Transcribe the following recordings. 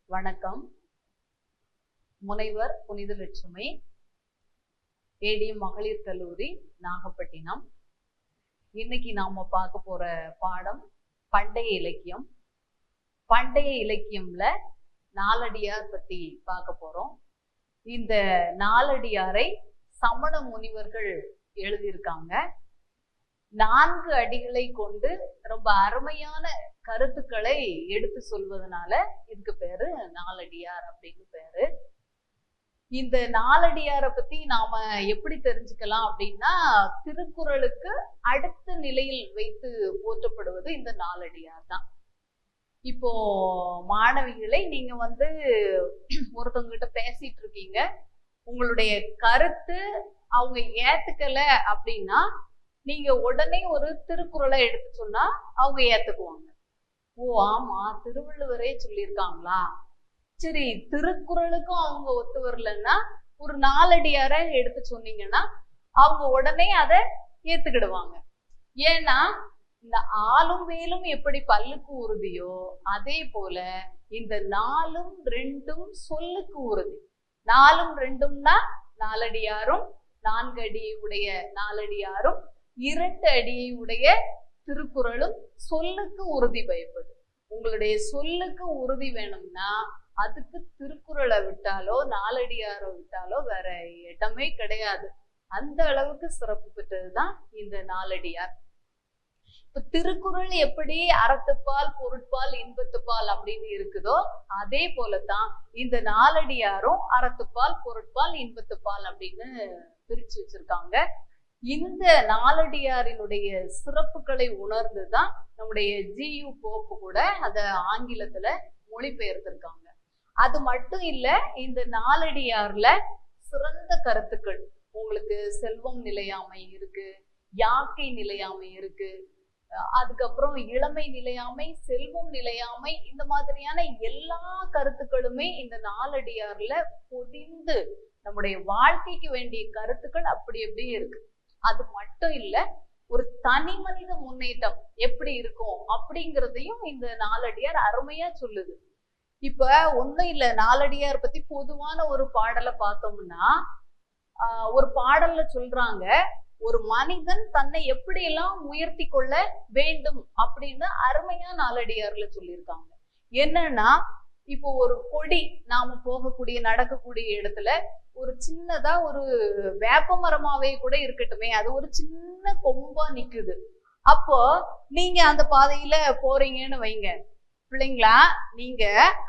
வணக்கம். முனைவர் புனித லட்சுமி, ஏடிஎம் மகளிர் கல்லூரி, நாகப்பட்டினம். இன்னைக்கு நாம பார்க்க போற பாடம் பண்டைய இலக்கியம். பண்டைய இலக்கியம்ல நாலடியார் பத்தி பார்க்க போறோம். இந்த நாலடியாரை சமண முனிவர்கள் எழுதியிருக்காங்க. 4 அடிகளை கொண்டு ரொம்ப அருமையான கருத்துக்களை எடுத்து சொல்வதனால இதுக்கு பேரு நாலடியார் அப்படின்னு பேரு. இந்த நாலடியாரை பத்தி நாம எப்படி தெரிஞ்சுக்கலாம் அப்படின்னா, திருக்குறளுக்கு அடுத்த நிலையில் வைத்து போற்றப்படுவது இந்த நாலடியார் தான். இப்போ மாணவிகளை நீங்க ஒருத்தவங்க கிட்ட பேசிட்டு இருக்கீங்க, உங்களுடைய கருத்து அவங்க ஏத்துக்கல அப்படின்னா நீங்க உடனே ஒரு திருக்குறளை எடுத்து சொன்னா அவங்க ஏத்துக்குவாங்க. ஓ ஆமா, திருவள்ளுவரே சொல்லியிருக்காங்களா, சரி திருக்குறளுக்கும் அவங்க ஒத்து வரலன்னா ஒரு நாலடியார எடுத்து சொன்னீங்கன்னா அவங்க உடனே அதை ஏத்துக்கிடுவாங்க. ஏன்னா இந்த ஆளும் வேலும் எப்படி பல்லுக்கு உறுதியோ அதே போல இந்த 4ம் 2ம் சொல்லுக்கு உறுதி. 4ம் 2ம்னா நாலடியாரும், 4 அடியை உடைய நாலடியாரும், 2 அடியை உடைய திருக்குறளும் சொல்லுக்கு உறுதி பயப்பது. உங்களுடைய சொல்லுக்கு உறுதி வேணும்னா அதுக்கு திருக்குறளை விட்டாலோ நாலடியாரை விட்டாலோ வேற இடமே கிடையாது. அந்த அளவுக்கு சிறப்பு பெற்றதுதான் இந்த நாலடியார். இப்ப திருக்குறள் எப்படி அறத்துப்பால், பொருட்பால், இன்பத்துப்பால் அப்படின்னு இருக்குதோ அதே போலதான் இந்த நாலடியாரும் அறத்துப்பால், பொருட்பால், இன்பத்துப்பால் அப்படின்னு பிரிச்சு வச்சிருக்காங்க. இந்த நாலடியாரினுடைய சிறப்புகளை உணர்ந்துதான் நம்முடைய ஜியு போப்பு கூட அத ஆங்கிலத்துல மொழிபெயர்த்திருக்காங்க. அது மட்டும் இல்ல, இந்த நாலடியார்ல சிறந்த கருத்துக்கள் உங்களுக்கு செல்வம் நிலையாமை இருக்கு, யாக்கை நிலையாமை இருக்கு, அதுக்கப்புறம் இளமை நிலையாமை, செல்வம் நிலையாமை, இந்த மாதிரியான எல்லா கருத்துக்களுமே இந்த நாலடியார்ல பொதிந்து நம்முடைய வாழ்க்கைக்கு வேண்டிய கருத்துக்கள் அப்படி அப்படியே இருக்கு. அது மட்டும் இல்ல, ஒரு தனி மனித முன்னேற்றம் எப்படி இருக்கும் அப்படிங்கிறதையும் இந்த நாலடியார் அருமையா சொல்லுது. இப்ப ஒண்ணும் இல்ல, நாலடியார் பத்தி பொதுவான ஒரு பாடலை பார்த்தோம்னா, ஒரு பாடல்ல சொல்றாங்க, ஒரு மனிதன் தன்னை எப்படியெல்லாம் உயர்த்தி கொள்ள வேண்டும் அப்படின்னு அருமையா நாலடியார்ல சொல்லியிருக்காங்க. என்னன்னா, இப்போ ஒரு கொடி, நாம போகக்கூடிய நடக்கக்கூடிய இடத்துல ஒரு சின்னதா ஒரு வேப்ப மரமாவே கூட இருக்கட்டுமே, அது ஒரு சின்ன கொம்பா நிக்குது. அப்போ நீங்க அந்த பாதையில போறீங்கன்னு வைங்க பிள்ளைங்களா, நீங்க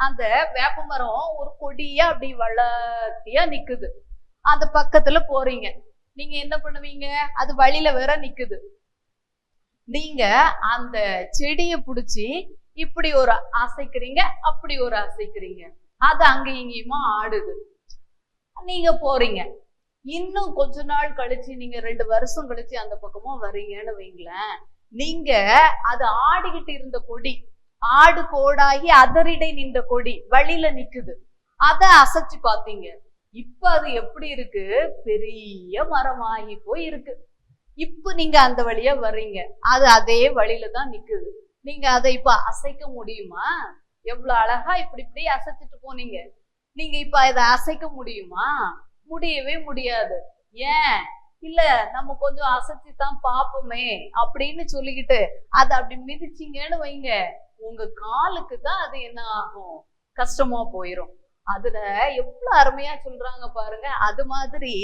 அந்த வேப்ப மரம் ஒரு கொடியா அப்படி வளர்த்தியா நிக்குது, அந்த பக்கத்துல போறீங்க. நீங்க என்ன பண்ணுவீங்க, அது வழியில வேற நிக்குது. நீங்க அந்த செடியை பிடிச்சி இப்படி ஒரு அசைக்கிறீங்க, அப்படி ஒரு அசைக்கிறீங்க, அது அங்க இங்கேயுமா ஆடுது. நீங்க போறீங்க, இன்னும் கொஞ்ச நாள் கழிச்சு நீங்க 2 வருஷம் கழிச்சு அந்த பக்கமா வர்றீங்கன்னு வைங்களேன், நீங்க அது ஆடிக்கிட்டு இருந்த கொடி, ஆடு கோடாகி அதரிடை நின்ற கொடி வழியில நிக்குது, அத அசைச்சு பாத்தீங்க. இப்ப அது எப்படி இருக்கு, பெரிய மரமாகி போய் இருக்கு. இப்ப நீங்க அந்த வழியா வர்றீங்க, அது அதே வழியில தான் நிக்குது. நீங்க அதை இப்ப அசைக்க முடியுமா? எவ்வளவு அழகா இப்படி இப்படி அசைச்சிட்டு போனீங்க. நீங்க இப்ப இதை அசைக்க முடியுமா? முடியவே முடியாது. ஏன் இல்ல, நம்ம கொஞ்சம் அசைச்சுதான் பார்ப்போமே அப்படின்னு சொல்லிக்கிட்டு அதை அப்படி மிதிச்சிங்கன்னு வைங்க, உங்க காலுக்கு தான் அது என்ன ஆகும், கஷ்டமா போயிரும். அதுல எவ்வளவு அருமையா சொல்றாங்க பாருங்க. அது மாதிரி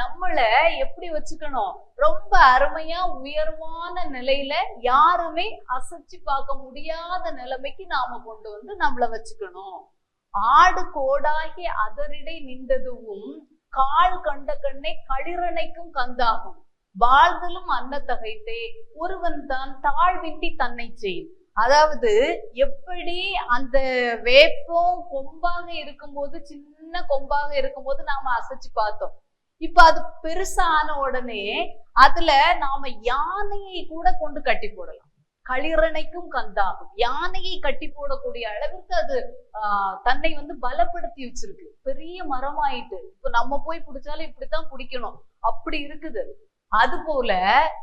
நம்மள எப்படி வச்சுக்கணும், ரொம்ப அருமையா உயர்வான நிலையில யாருமே அசைச்சு பார்க்க முடியாத நிலைமைக்கு நாம கொண்டு வந்து நம்மள வச்சுக்கணும். ஆடு கோடாகி அதரிடை நின்றதுவும் கால் கண்ட கண்ணை களிரணைக்கும் கந்தாகும், வாழ்தலும் அன்னத்தகைத்தே ஒருவன் தான் தாழ்வின்றி தன்னை செய். அதாவது எப்படி அந்த வேப்பம் கொம்பாக இருக்கும்போது, சின்ன கொம்பாக இருக்கும்போது நாம அசைச்சு பார்த்தோம், இப்ப அது பெருசான உடனே அதுல நாம யானையை கூட கொண்டு கட்டி போடலாம். களிரணைக்கும் கந்தாகும், யானையை கட்டி போடக்கூடிய அளவிற்கு அது தன்னை பலப்படுத்தி வச்சிருக்கு. பெரிய மரமாயிட்டு. இப்ப நம்ம போய் பிடிச்சாலும் இப்படித்தான் பிடிக்கணும், அப்படி இருக்குது. அது போல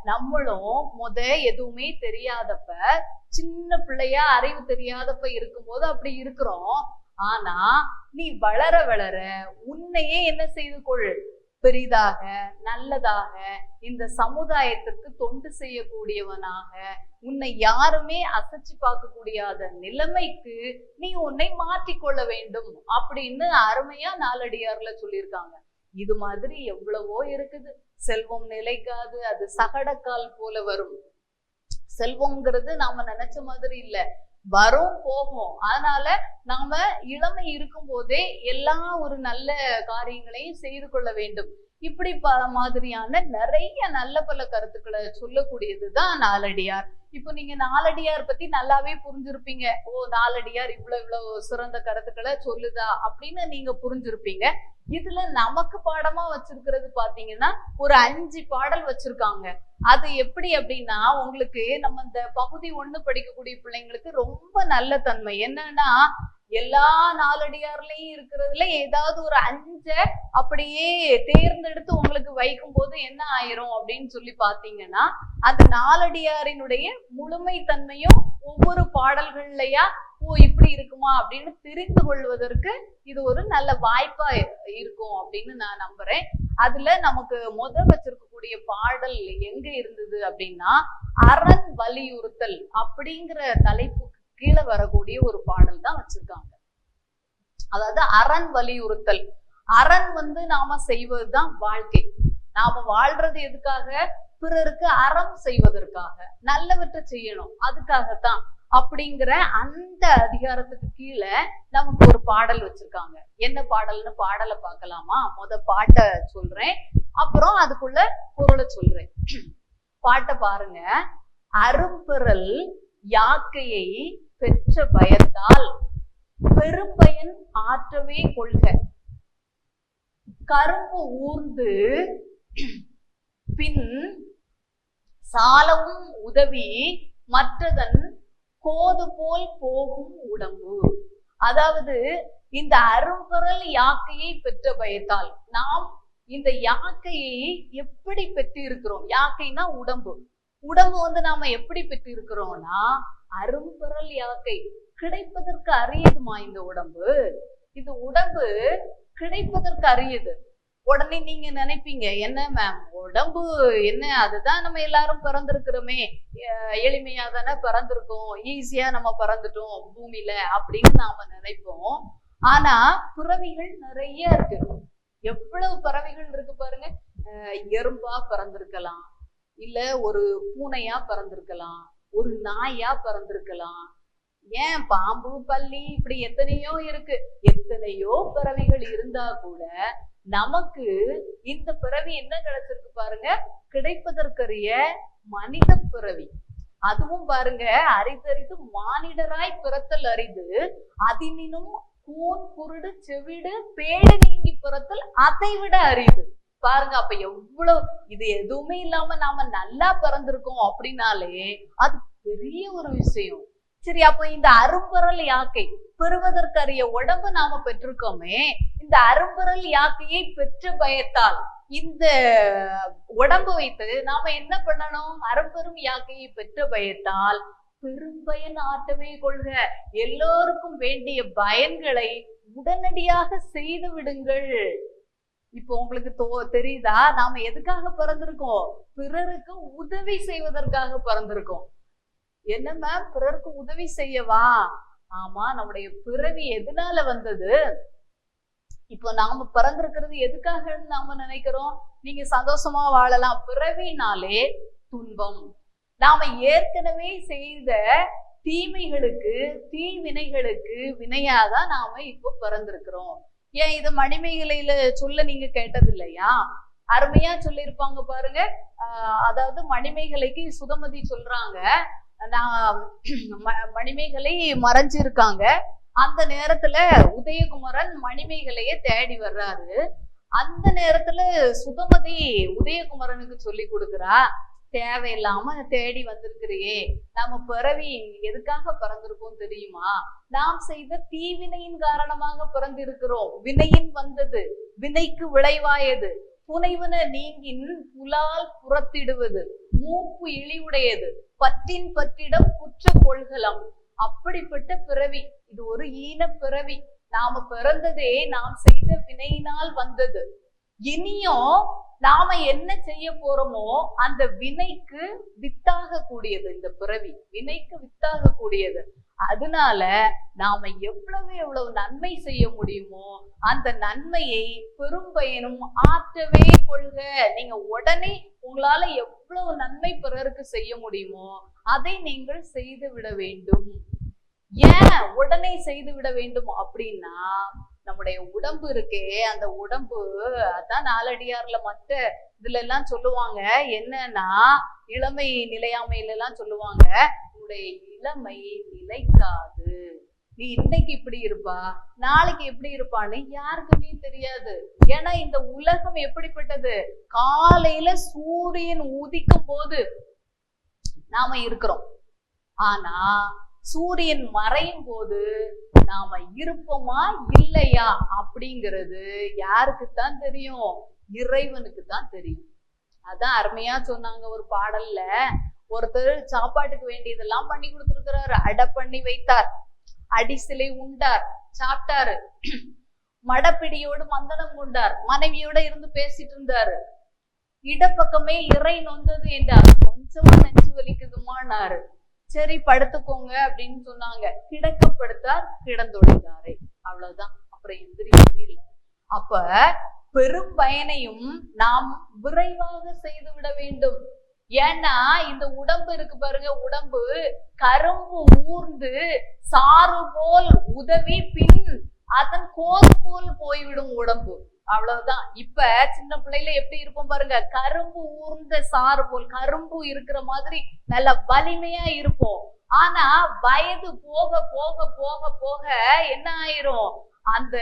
நம்மளும் எதுவுமே தெரியாதப்ப, சின்ன பிள்ளையா அறிவு தெரியாதப்ப இருக்கும்போது அப்படி இருக்கிறோம். ஆனா நீ வளர வளர உன்னையே என்ன செய்து கொள், பெரிதாக, நல்லதாக, இந்த சமுதாயத்திற்கு தொண்டு செய்யக்கூடியவனாக, உன்னை யாருமே அசைச்சு பார்க்கக்கூடிய நிலைமைக்கு நீ உன்னை மாற்றிக்கொள்ள வேண்டும் அப்படின்னு அருமையா நாலடியார்ல சொல்லியிருக்காங்க. இது மாதிரி எவ்வளவோ இருக்குது. செல்வம் நிலைக்காது, அது சகடக்கால் போல வரும். செல்வம்ங்கிறது நாம நினைச்ச மாதிரி இல்ல, வரும் போகும். அதனால நாம இளமை இருக்கும் போதே எல்லா ஒரு நல்ல காரியங்களையும் செய்து கொள்ள வேண்டும். இப்படி பல மாதிரியான நிறைய நல்ல பல கருத்துக்களை சொல்லக்கூடியதுதான் நாலடியார். இப்போ நீங்க நாலடியார் பத்தி நல்லாவே புரிஞ்சிருப்பீங்க. ஓ, நாலடியார் இவ்வளவு சிறந்த கருத்துக்களை சொல்லுதா அப்படின்னு நீங்க புரிஞ்சிருப்பீங்க. இதுல நமக்கு பாடமா வச்சிருக்கிறது பாத்தீங்கன்னா ஒரு 5 பாடல் வச்சிருக்காங்க. அது எப்படி அப்படின்னா, உங்களுக்கு நம்ம இந்த பகுதி 1 படிக்கக்கூடிய பிள்ளைங்களுக்கு ரொம்ப நல்ல தன்மை என்னன்னா, எல்லா நாலடியார்லயும் இருக்கிறதுல ஏதாவது ஒரு 5 அப்படியே தேர்ந்தெடுத்து உங்களுக்கு வைக்கும் போது என்ன ஆயிரும் அப்படின்னு சொல்லி பாத்தீங்கன்னா, அந்த நாலடியாரினுடைய முழுமை தன்மையும் ஒவ்வொரு பாடல்கள்லயா ஓ இப்படி இருக்குமா அப்படின்னு தெரிந்து கொள்வதற்கு இது ஒரு நல்ல வாய்ப்பா இருக்கும் அப்படின்னு நான் நம்புறேன். அதுல நமக்கு வச்சிருக்கக்கூடிய பாடல் எங்க இருந்தது அப்படின்னா, அரண் வலியுறுத்தல் அப்படிங்கிற தலைப்புக்கு கீழே வரக்கூடிய ஒரு பாடல் தான் வச்சிருக்காங்க. அதாவது அரண் வலியுறுத்தல். அரண் நாம செய்வதுதான் வாழ்க்கை. நாம வாழ்றது எதுக்காக? பிறருக்கு அறம் செய்வதற்காக, நல்லவற்றை செய்யணும், அதுக்காகத்தான். அப்படிங்கிற அந்த அதிகாரத்துக்கு கீழே நமக்கு ஒரு பாடல் வச்சிருக்காங்க. என்ன பாடல்னு பாடலை பார்க்கலாமா? பாட்டை சொல்றேன், அப்புறம் அதுக்குள்ள பொருளை சொல்றேன். பாட்டை பாருங்க. அரும்பெறல் யாக்கையை பெற்ற பயத்தால் பெரும்பயன் ஆற்றவே கொள்க, கரும்பு ஊர்ந்து பின் சாலவும் உதவி மற்றதன் கோது போல் போகும் உடம்பு. அதாவது இந்த அரும்பெறல் யாக்கையை பெற்ற பயத்தால் நாம் இந்த யாக்கையை எப்படி பெற்று இருக்கிறோம்? யாக்கைனா உடம்பு. உடம்பு நாம எப்படி பெற்று இருக்கிறோம்னா, அரும்பெறல் யாக்கை கிடைப்பதற்கு அரியதுமா இந்த உடம்பு. இந்த உடம்பு கிடைப்பதற்கு அரியது. உடனே நீங்க நினைப்பீங்க, என்ன மேம் உடம்பு என்ன, அதுதான் நம்ம எல்லாரும் பிறந்திருக்கிறோமே, எளிமையா தானே பிறந்திருக்கோம், ஈஸியா நம்ம பிறந்துட்டோம் பூமியில அப்படின்னு நாம நினைப்போம். ஆனா பிறவிகள் நிறைய இருக்கு. எவ்வளவு பறவைகள் இருக்கு பாருங்க. எறும்பா பிறந்திருக்கலாம், இல்ல ஒரு பூனையா பிறந்திருக்கலாம், ஒரு நாயா பிறந்திருக்கலாம், ஏன் பாம்பு, பல்லி, இப்படி எத்தனையோ இருக்கு. எத்தனையோ பிறவிகள் இருந்தா கூட நமக்கு இந்த பிறவி என்ன கிடைச்சிருக்கு பாருங்க, கிடைப்பதற்கரிய மனித பிறவி. அதுவும் பாருங்க, அரிதறிது மானிடராய் பிறத்தல் அரிது, அதினும் கூன் குருடு செவிடு பேடு நீங்கி பிறத்தல் அதை விட அரிது. பாருங்க, அப்ப எவ்வளவு இது எதுவுமே இல்லாம நாம நல்லா பிறந்திருக்கோம் அப்படின்னாலே அது பெரிய ஒரு விஷயம். சரி, அப்ப இந்த அரும்பெறல் யாக்கை பெறுவதற்கரிய உடம்பு நாம பெற்றிருக்கோமே, இந்த அரும்பெறல் யாக்கையை பெற்ற பயத்தால் இந்த உடம்பு வைத்து நாம என்ன பண்ணணும்? அரும்பெரும் யாக்கையை பெற்ற பயத்தால் பெரும்பயன் ஆட்டவே கொள்க, எல்லோருக்கும் வேண்டிய பயன்களை உடனடியாக செய்து விடுங்கள். இப்போ உங்களுக்கு தெரியுதா, நாம எதுக்காக பிறந்திருக்கோம்? பிறருக்கு உதவி செய்வதற்காக பிறந்திருக்கோம். என்ன மேம், பிறருக்கு உதவி செய்யவா? ஆமா, நம்முடைய பிறவி எதனால வந்தது? இப்போ நாம பிறந்திருக்கிறது எதுக்காகன்னு நாம நினைக்கிறோம்? நீங்க சந்தோஷமா வாழலாம். பிறவினாலே துன்பம். நாம ஏற்கனவே செய்த தீமைகளுக்கு, தீவினைகளுக்கு வினையாதான் நாம இப்போ பிறந்திருக்கிறோம். ஏன் இது மணிமேகலையில சொல்ல நீங்க கேட்டது இல்லையா? அருமையா சொல்லியிருப்பாங்க பாருங்க. அதாவது மணிமேகலைக்கு சுதமதி சொல்றாங்க, நான் மணிமேகலை மறைஞ்சிருக்காங்க. அந்த நேரத்துல உதயகுமரன் மணிமேகலைய தேடி வர்றாரு. அந்த நேரத்துல சுதமதி உதயகுமரனுக்கு சொல்லி கொடுக்குறா, தேவையில்லாம தேடி வந்திருக்கிறியே, நம்ம பிறவி எதுக்காக பிறந்திருக்கோம் தெரியுமா? நாம் செய்த தீவினையின் காரணமாக பிறந்திருக்கிறோம். வினையின் வந்தது, வினைக்கு விளைவாயது. புனைவன நீங்கின் புலால் புறத்திடுவது, மூப்பு இழிவுடையது, பற்றின் பற்றிடம் குற்ற கொள்கலாம். அப்படிப்பட்ட பிறவி, இது ஒரு ஈன பிறவி. நாம பிறந்ததே நாம் செய்த வினையினால் வந்தது. இனியும் நாம என்ன செய்ய போறோமோ அந்த வினைக்கு வித்தாக கூடியது இந்த பிறவி, வினைக்கு வித்தாக கூடியது. அதனால நாம எவ்வளவு நன்மை செய்ய முடியுமோ அந்த நன்மையை பெரும்பயனும் ஆற்றவே கொள்க. நீங்க உடனே உங்களால எவ்வளவு நன்மை பிறருக்கு செய்ய முடியுமோ அதை நீங்கள் செய்து விட வேண்டும். ஏன் உடனே செய்து விட வேண்டும் அப்படின்னா, நம்முடைய உடம்பு இருக்கே, அந்த உடம்பு அதான் நாலடியார்ல மற்ற இதுல எல்லாம் சொல்லுவாங்க என்னன்னா, இளமை நிலையாமையில எல்லாம் சொல்லுவாங்க, உன்னுடைய இளமை நிலைக்காது, நீ இன்னைக்கு இப்படி இருப்பா நாளைக்கு எப்படி இருப்பான்னு யாருக்குமே தெரியாது. ஏன்னா இந்த உலகம் எப்படிப்பட்டது, காலையில சூரியன் உதிக்கும் போது நாம இருக்கிறோம், ஆனா சூரியன் மறையும் போது நாம இருப்போமா இல்லையா அப்படிங்கிறது யாருக்குத்தான் தெரியும், இறைவனுக்கு தான் தெரியும். அதான் அருமையா சொன்னாங்க ஒரு பாடல்ல, ஒருத்தர் சாப்பாட்டுக்கு வேண்டியதெல்லாம் பண்ணி கொடுத்துருக்கிறாரு, அடை பண்ணி வைத்தார், அடிசிலை உண்டார், சாப்பிட்டாரு, மடப்பிடியோடு மந்தனம் கொண்டார், மனைவியோட இருந்து பேசிட்டு இருந்தாரு, இடப்பக்கமே இறை நொந்தது என்றார், கொஞ்சமா நெஞ்சு வலிக்குதுமானாரு, சரி படுத்துக்கோங்க அப்படின்னு சொன்னாங்க, கிடக்கப்படுத்தார், கிடந்தொழிந்தாரே, அவ்வளவுதான், அப்புறம் எந்திரிக்கவே இல்லை. அப்ப பெரும் பயனையும் நாம் விரைவாக செய்து விட வேண்டும். ஏன்னா இந்த உடம்பு இருக்கு பாருங்க, உடம்பு கரும்பு ஊர்ந்து சாறு போல் உதவி பின் அதன் கோல் போல் போய்விடும் உடம்பு, அவ்வளவுதான். இப்ப சின்ன பிள்ளைல எப்படி இருப்போம் பாருங்க, கரும்பு ஊர்ந்த சாறு போல், கரும்பு இருக்கிற மாதிரி நல்ல வலிமையா இருப்போம். ஆனா வயது போக போக போக போக என்ன ஆயிரும், அந்த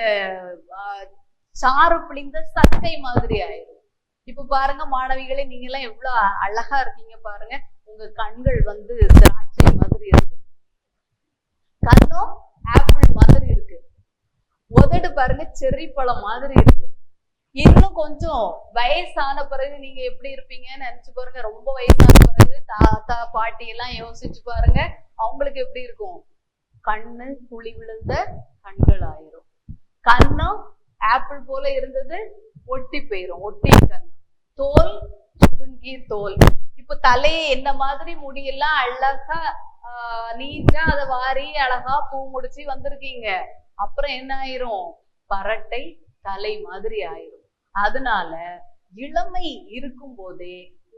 சாறு பிழிந்த சட்டை மாதிரி ஆயிரும். இப்ப பாருங்க மாணவிகளே, நீங்க எல்லாம் எவ்வளவு அழகா இருக்கீங்க பாருங்க, உங்க கண்கள் வந்து திராட்சை மாதிரி இருக்கு, கண்ணும் ஆப்பிள் மாதிரி இருக்கு, உதடு பாருங்க செர்ரி பழம் மாதிரி இருக்கு. இன்னும் கொஞ்சம் வயசான பிறகு நீங்க எப்படி இருப்பீங்கன்னு நினைச்சு பாருங்க. ரொம்ப வயசான பிறகு தாத்தா பாட்டி எல்லாம் யோசிச்சு பாருங்க, அவங்களுக்கு எப்படி இருக்கும், கண்ணு குழி விழுந்த கண்கள் ஆயிரும், கண்ணும் ஆப்பிள் போல இருந்தது ஒட்டி போயிரும், ஒட்டிய கண், தோல் சுருங்கிய தோல். இப்ப தலையை என்ன மாதிரி முடியெல்லாம் அழகா நீட்டா அதை வாரி அழகா பூ முடிச்சு வந்திருக்கீங்க, அப்புறம் என்ன ஆயிரும், பரட்டை தலை மாதிரி ஆயிரும். அதனால இளமை இருக்கும் போதே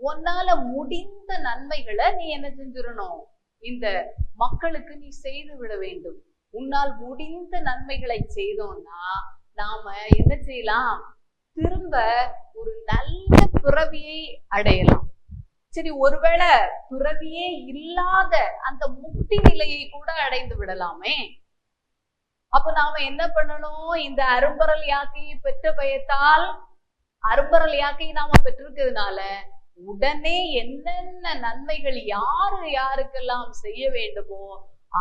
உன்னால முடிந்த நன்மைகளை நீ என்ன செஞ்சிடணும், இந்த மக்களுக்கு நீ செய்து விட வேண்டும். உன்னால் முடிந்த நன்மைகளை செய்தோம்னா நாம என்ன செய்யலாம், திரும்ப ஒரு நல்ல பிறவியை அடையலாம். சரி, ஒருவேளை பிறவியே இல்லாத அந்த முக்தி நிலையை கூட அடைந்து விடலாமே. அப்ப நாம என்ன பண்ணணும், இந்த அரும்பரல் யாக்கையை பெற்ற பயத்தால், அரும்பரல் யாக்கையை நாம பெற்றிருக்கிறதுனால உடனே என்னென்ன நன்மைகள் யாருக்கெல்லாம் செய்ய வேண்டுமோ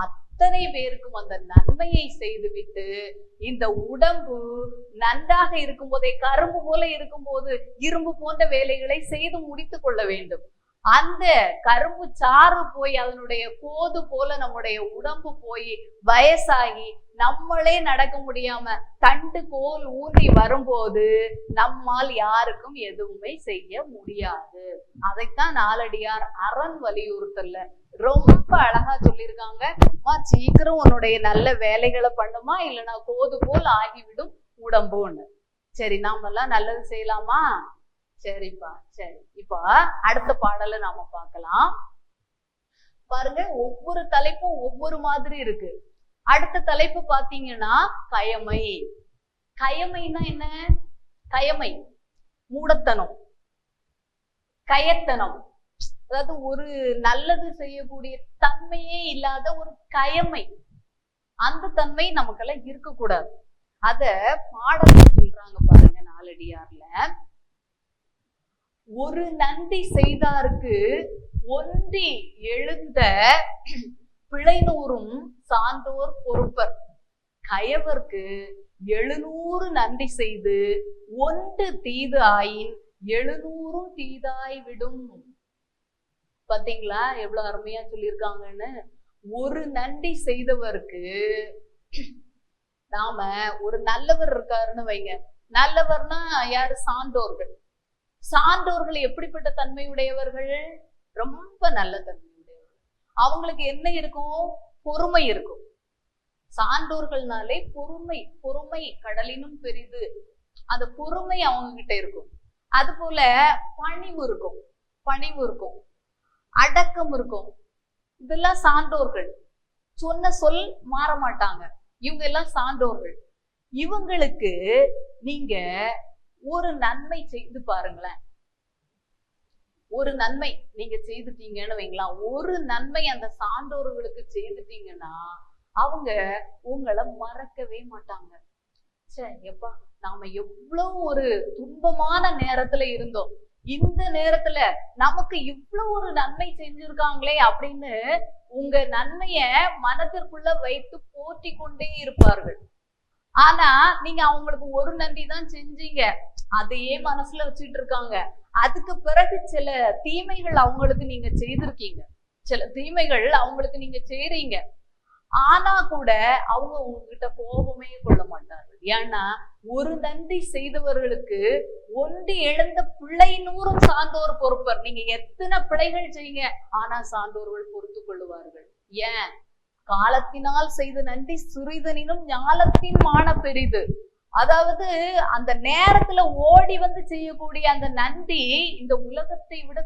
அத்தனை பேருக்கும் அந்த நன்மையை செய்துவிட்டு, இந்த உடம்பு நன்றாக இருக்கும் போதே, கரும்பு போல இருக்கும் போது இரும்பு போன்ற வேலைகளை செய்து முடித்து கொள்ள வேண்டும். அந்த கரும்பு சாறு போய் அதனுடைய கோது போல நம்முடைய உடம்பு போய் வயசாகி நம்மளே நடக்க முடியாம தண்டு கோல் ஊன்றி வரும்போது நம்மால் யாருக்கும் எதுவுமே செய்ய முடியாது. அதைத்தான் நாலடியார் அரண் வலியுறுத்தல்ல ரொம்ப அழகா சொல்லியிருக்காங்க. சீக்கிரம் உன்னுடைய நல்ல வேலைகளை பண்ணுமா, இல்லைன்னா கோது போல் ஆகிவிடும் உடம்புன்னு. சரி, நாம எல்லாம் நல்லது செய்யலாமா? சரிப்பா, சரி. இப்ப அடுத்த பாடலை நாம பார்க்கலாம். பாருங்க, ஒவ்வொரு தலைப்பும் ஒவ்வொரு மாதிரி இருக்கு. அடுத்த தலைப்பு பாத்தீங்கன்னா கயமை. கயமைன்னா என்ன? கயமை மூடத்தனம், கயத்தனம், அதாவது ஒரு நல்லது செய்யக்கூடிய தன்மையே இல்லாத ஒரு கயமை. அந்த தன்மை நமக்கெல்லாம் இருக்கக்கூடாது. அத பாடல் சொல்றாங்க பாருங்க நாலடியார்ல. ஒரு நன்றி செய்தாருக்கு ஒன்றி எழுந்த பிழைநூறும் சான்றோர் பொறுப்பர். கயவர்க்கு 700 நன்றி செய்து ஒன்று தீது ஆயின் 700 தீதாய் விடும். பாத்தீங்களா எவ்வளவு அருமையா சொல்லியிருக்காங்கன்னு. ஒரு நன்றி செய்தவருக்கு, நாம ஒரு நல்லவர் இருக்காருன்னு வைங்க. நல்லவர்னா யாரு? சான்றோர்கள். சான்றோர்கள் எப்படிப்பட்ட தன்மை உடையவர்கள்? ரொம்ப நல்ல தன்மை உடையவர்கள். அவங்களுக்கு என்ன இருக்கும்? பொறுமை இருக்கும். சான்றோர்கள்னாலே பொறுமை. பொறுமை கடலினும் பெரிது. அந்த பொறுமை அவங்க கிட்ட இருக்கும். அது போல பணிவு இருக்கும். பணிவு இருக்கும். அடக்கம் இருக்கும். இதெல்லாம் சான்றோர்கள். சொன்ன சொல் மாற மாட்டாங்க. இவங்க எல்லாம் சான்றோர்கள். இவங்களுக்கு நீங்க ஒரு நன்மை செய்து பாருங்களேன். ஒரு நன்மை நீங்க செய்துட்டீங்கன்னு வைங்களேன். ஒரு நன்மை அந்த சான்றோர்களுக்கு செய்துட்டீங்கன்னா அவங்க உங்களை மறக்கவே மாட்டாங்க. சே எப்பா, நாம எவ்வளவு ஒரு துன்பமான நேரத்துல இருந்தோம், இந்த நேரத்துல நமக்கு இவ்வளவு ஒரு நன்மை செஞ்சிருக்காங்களே அப்படின்னு உங்க நன்மைய மனதிற்குள்ள வைத்து போற்றி கொண்டே இருப்பார்கள். ஆனா நீங்க அவங்களுக்கு ஒரு நன்றி தான் செஞ்சீங்க, அதையே மனசுல வச்சுட்டு இருக்காங்க. அதுக்கு பிறகு சில தீமைகள் அவங்களுக்கு நீங்க செய்திருக்கீங்க, சில தீமைகள் அவங்களுக்கு நீங்க செய்றீங்க. ஆனா கூட அவங்க உங்ககிட்ட கோபமே கொள்ள மாட்டார்கள். ஏன்னா ஒரு நன்றி செய்தவர்களுக்கு ஒன்று எழுந்த பிழை 100 சான்றோர் பொறுப்பர். நீங்க எத்தனை பிழைகள் செய்யுங்க, ஆனா சான்றோர்கள் பொறுத்து கொள்ளுவார்கள். ஏன்? காலத்தினால் செய்த நன்றி சிறிதனினும் ஞாலத்தின் மான பெரிது. அதாவது அந்த நேரத்துல ஓடி வந்து செய்யக்கூடிய அந்த நன்றி இந்த உலகத்தை விட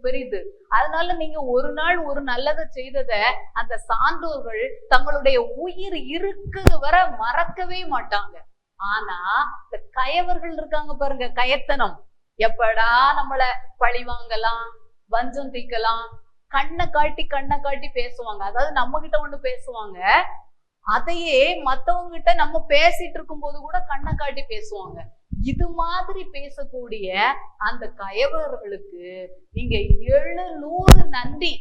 பெரிது. அதனால நீங்க ஒரு நாள் ஒரு நல்லதை செய்தத அந்த சான்றோர்கள் தங்களுடைய உயிர் இருக்குது வர மறக்கவே மாட்டாங்க. ஆனா இந்த கயவர்கள் இருக்காங்க பாருங்க, கயத்தனம். எப்படா நம்மள பழி வாங்கலாம், வஞ்சம் தீக்கலாம், கண்ணை காட்டி பேசுவாங்க. அதாவது நம்ம கிட்ட ஒண்ணு பேசுவாங்க, அதையே மத்தவங்க கிட்ட நம்ம பேசிட்டு இருக்கும் போது கூட கண்ணை காட்டி பேசுவாங்க. இது மாதிரி பேசக்கூடிய அந்த கயவர்களுக்கு நீங்க 700 நன்றி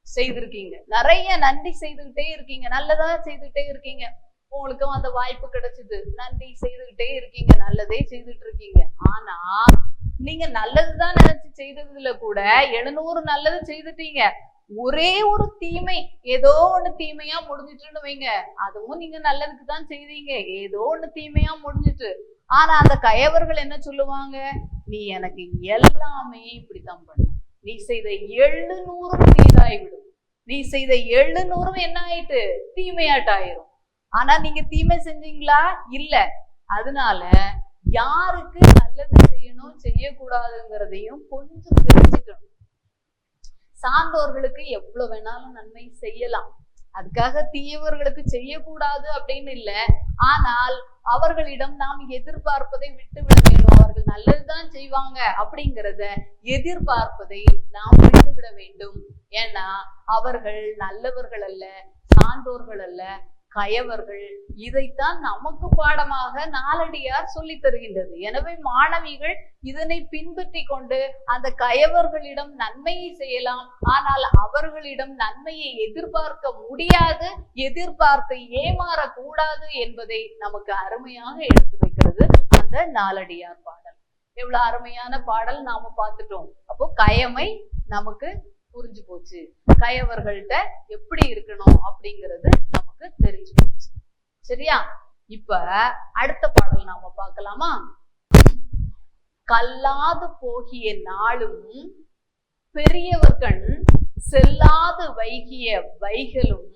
செய்திருக்கீங்க. நிறைய நன்றி செய்துகிட்டே இருக்கீங்க, நல்லதா செய்துகிட்டே இருக்கீங்க. உங்களுக்கும் அந்த வாய்ப்பு கிடைச்சது, நன்றி செய்துகிட்டே இருக்கீங்க, நல்லதே செய்துட்டு இருக்கீங்க. ஆனா நீங்க நல்லதுதான் நினைச்சு செய்ததுல கூட 700 நல்லது செய்துட்டீங்க. ஒரே ஒரு தீமை, ஏதோ ஒண்ணு தீமையா முடிஞ்சிட்டுன்னு வைங்க, அதுவும் நீங்க நல்லதுக்கு தான் செய்தீங்க, ஏதோ ஒண்ணு தீமையா முடிஞ்சிட்டு. ஆனா அந்த கயவர்கள் என்ன சொல்லுவாங்க? நீ எனக்கு எல்லாமே இப்படித்தான் பண்ண, நீ செய்த 700 தீதாய்விடும். நீ செய்த 700 என்ன ஆயிட்டு? தீமையாட்டாயிரும். ஆனா நீங்க தீமை செஞ்சீங்களா? இல்ல. அதனால யாருக்கு நல்லது செய்யணும் செய்யக்கூடாதுங்கிறதையும் கொஞ்சம் தெரிஞ்சுக்கணும். சான்றோர்களுக்கு எவ்வளவு வேணாலும் நன்மை செய்யலாம், அதுக்காக தீயவர்களுக்கு செய்யக்கூடாது அப்படின்னு இல்லை. ஆனால் அவர்களிடம் நாம் எதிர்பார்ப்பதை விட்டுவிட வேண்டும். அவர்கள் நல்லதுதான் செய்வாங்க அப்படிங்கிறத எதிர்பார்ப்பதை நாம் விட்டுவிட வேண்டும். ஏன்னா அவர்கள் நல்லவர்கள் அல்ல, சான்றோர்கள் அல்ல, கயவர்கள். இதைத்தான் நமக்கு பாடமாக நாலடியார் சொல்லி தருகின்றது. எனவே மாணவிகள் இதனை பின்பற்றி கொண்டு அந்த கயவர்களிடம் நன்மையை செய்யலாம், ஆனால் அவர்களிடம் நன்மையை எதிர்பார்க்க முடியாது, எதிர்பார்த்து ஏமாறக்கூடாது என்பதை நமக்கு அருமையாக எடுத்து வைக்கிறது அந்த நாலடியார் பாடல். எவ்வளவு அருமையான பாடல் நாம பார்த்துட்டோம். அப்போ கயமை நமக்கு புரிஞ்சு போச்சு, கயவர்கள்ட்ட எப்படி இருக்கணும் அப்படிங்கிறது நமக்கு தெரிஞ்சு போச்சு. சரியா? இப்ப அடுத்த பாடல் நாம பார்க்கலாமா? கல்லாது போகிய நாளும் பெரியவர்கண் செல்லாது வைகிய வைகளும்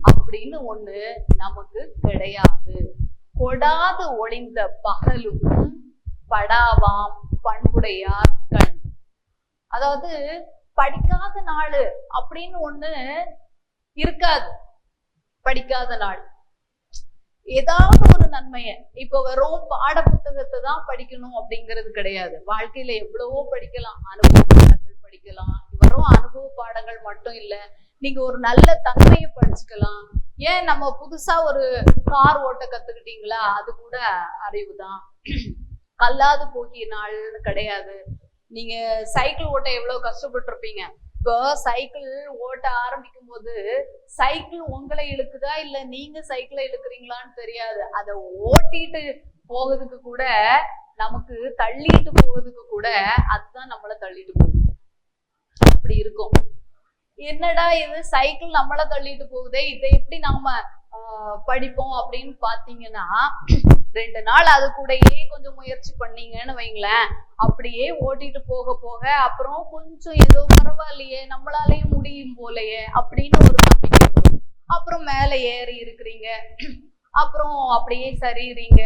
அப்படின்னு ஒண்ணு நமக்கு கிடையாது. கொடாது ஒளிந்த பகலும் படாவாம் பண்புடையார் கண். அதாவது படிக்காத நாள் அப்படின்னு ஒண்ணு இருக்காது. படிக்காத நாள் ஏதாவது ஒரு நன்மைய, இப்ப வெறும் பாட புத்தகத்தை தான் படிக்கணும் அப்படிங்கிறது கிடையாது. வாழ்க்கையில எவ்வளவோ படிக்கலாம், அனுபவ பாடங்கள் படிக்கலாம். வெறும் அனுபவ பாடங்கள் மட்டும் இல்ல, நீங்க ஒரு நல்ல தன்மையை படிச்சுக்கலாம். ஏன் நம்ம புதுசா ஒரு கார் ஓட்ட கத்துக்கிட்டீங்களா, அது கூட அறிவுதான். கல்லாது போகிய நாள்னு கிடையாது. நீங்க சைக்கிள் ஓட்ட எவ்வளவு கஷ்டப்பட்டு இருப்பீங்க, இப்போ சைக்கிள் ஓட்ட ஆரம்பிக்கும் போது சைக்கிள் உங்களை இழுக்குதா இல்ல நீங்க சைக்கிளை இழுக்கிறீங்களான்னு தெரியாது. அதை ஓட்டிட்டு போகிறதுக்கு கூட, நமக்கு தள்ளிட்டு போகிறதுக்கு கூட அதுதான் நம்மளை தள்ளிட்டு போகும். அப்படி இருக்கும். என்னடா இது சைக்கிள் நம்மளை தள்ளிட்டு போகுதே, இதை எப்படி நாம படிப்போம் அப்படின்னு பாத்தீங்கன்னா, 2 நாள் அது கூடயே கொஞ்சம் முயற்சி பண்ணீங்கன்னு வைங்களேன், அப்படியே ஓட்டிட்டு போக போக அப்புறம் கொஞ்சம் ஏதோ பரவாயில்லையே, நம்மளாலேயும் முடியும் போலையே அப்படின்னு ஒரு நம்பிக்கை வரும். அப்புறம் மேல ஏறி இருக்கிறீங்க, அப்புறம் அப்படியே சரிறீங்க,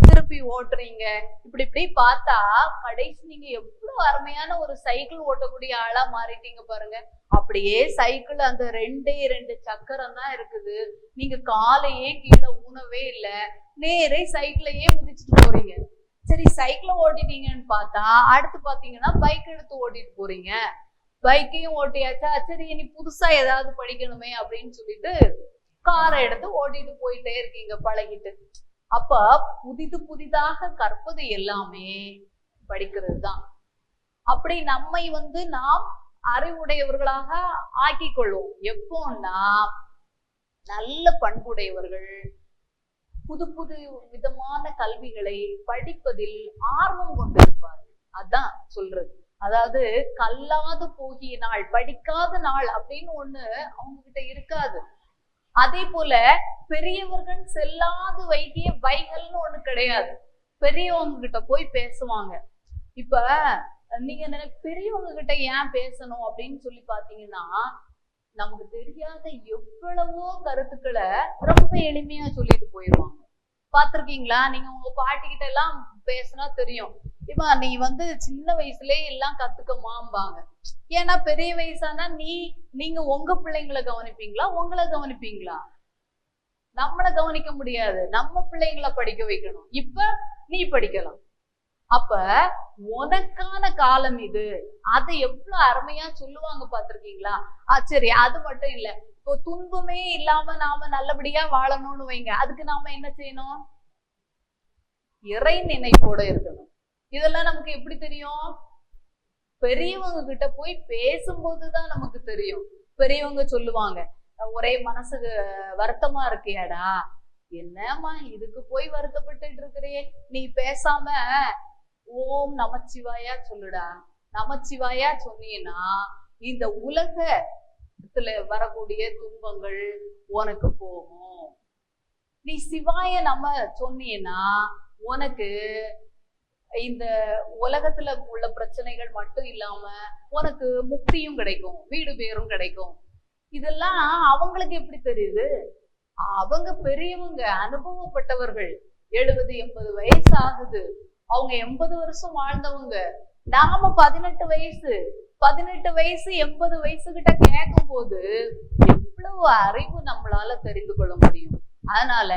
திருப்பி ஓட்டுறீங்க. இப்படி பார்த்தா கடைசி நீங்க எவ்வளவு அருமையான ஒரு சைக்கிள் ஓட்டக்கூடிய ஆளா மாறிட்டீங்க பாருங்க. அப்படியே சைக்கிள் அந்த 2 சக்கரம் தான் இருக்குது, நீங்க காலையே கீழே ஊனவே இல்லை, நேரே சைக்கிளையே மிதிச்சுட்டு போறீங்க. சரி, சைக்கிளை ஓட்டிட்டீங்கன்னு பார்த்தா அடுத்து பாத்தீங்கன்னா பைக் எடுத்து ஓட்டிட்டு போறீங்க. பைக்கையும் ஓட்டியாச்சா, சரி இனி புதுசா ஏதாவது படிக்கணுமே அப்படின்னு சொல்லிட்டு காரை எடுத்து ஓட்டிட்டு போயிட்டே இருக்கீங்க பழகிட்டு. அப்ப புதிதாக கற்பது எல்லாமே படிக்கிறது தான். அப்படி நம்மை நாம் அறிவுடையவர்களாக ஆக்கிக் கொள்வோம். எப்போன்னா நல்ல பண்புடையவர்கள் புது விதமான கல்விகளை படிப்பதில் ஆர்வம் கொண்டிருப்பார்கள். அதான் சொல்றது. அதாவது கல்லாது போகிய நாள், படிக்காத நாள் அப்படின்னு ஒண்ணு அவங்க கிட்ட இருக்காது. அதே போல பெரியவர்கள் செல்லாது வைக்கிய வைகள்னு ஒண்ணு கிடையாது. பெரியவங்க கிட்ட போய் பேசுவாங்க. இப்ப நீங்க பெரியவங்க கிட்ட ஏன் பேசணும் அப்படின்னு சொல்லி பாத்தீங்கன்னா, நமக்கு தெரியாத எவ்வளவோ கருத்துக்களை ரொம்ப எளிமையா சொல்லிட்டு போயிடுவாங்க. பாத்திருக்கீங்களா? நீங்க உங்க பாட்டி கிட்ட எல்லாம் பேசினா தெரியும், இப்ப நீ சின்ன வயசுலயே எல்லாம் கத்துக்கமாம்பாங்க. ஏன்னா பெரிய வயசானா நீங்க உங்க பிள்ளைங்களை கவனிப்பீங்களா, உங்களை கவனிப்பீங்களா? நம்மளை கவனிக்க முடியாது, நம்ம பிள்ளைங்களை படிக்க வைக்கணும். இப்ப நீ படிக்கலாம். அப்ப உனக்கான காலம் இது, அதை எவ்வளவு அருமையா சொல்லுவாங்க பாத்திருக்கீங்களா? சரி, அது மட்டும் இல்ல, இப்போ துன்பமே இல்லாம நாம நல்லபடியா வாழணும்னு வைங்க, அதுக்கு நாம என்ன செய்யணும்? இறை நினைப்போட இருக்கணும். இதெல்லாம் நமக்கு எப்படி தெரியும்? பெரியவங்க கிட்ட போய் பேசும்போதுதான் நமக்கு தெரியும். பெரியவங்க சொல்லுவாங்க, ஒரே மனசுக்கு வருத்தமா இருக்கியாடா, என்னம்மா இதுக்கு போய் வருத்தப்பட்டு இருக்கிறியே, நீ பேசாம ஓம் நமச்சிவாயா சொல்லுடா. நமச்சிவாயா சொன்னீன்னா இந்த உலகத்துல வரக்கூடிய துன்பங்கள் உனக்கு போகும். நீ சிவாய நம்ம சொன்னீன்னா உனக்கு இந்த உலகத்துல உள்ள பிரச்சனைகள் மட்டும் இல்லாம உனக்கு முக்தியும் கிடைக்கும், வீடு பேரும் கிடைக்கும். இதெல்லாம் அவங்களுக்கு எப்படி தெரியுது? அவங்க பெரியவங்க, அனுபவப்பட்டவர்கள். 70-80 வயசு ஆகுது, அவங்க 80 வருஷம் வாழ்ந்தவங்க. நாம 18 வயசு 80 வயசு கிட்ட கேட்கும் போது எவ்வளவு அறிவு நம்மளால தெரிந்து கொள்ள முடியும். அதனால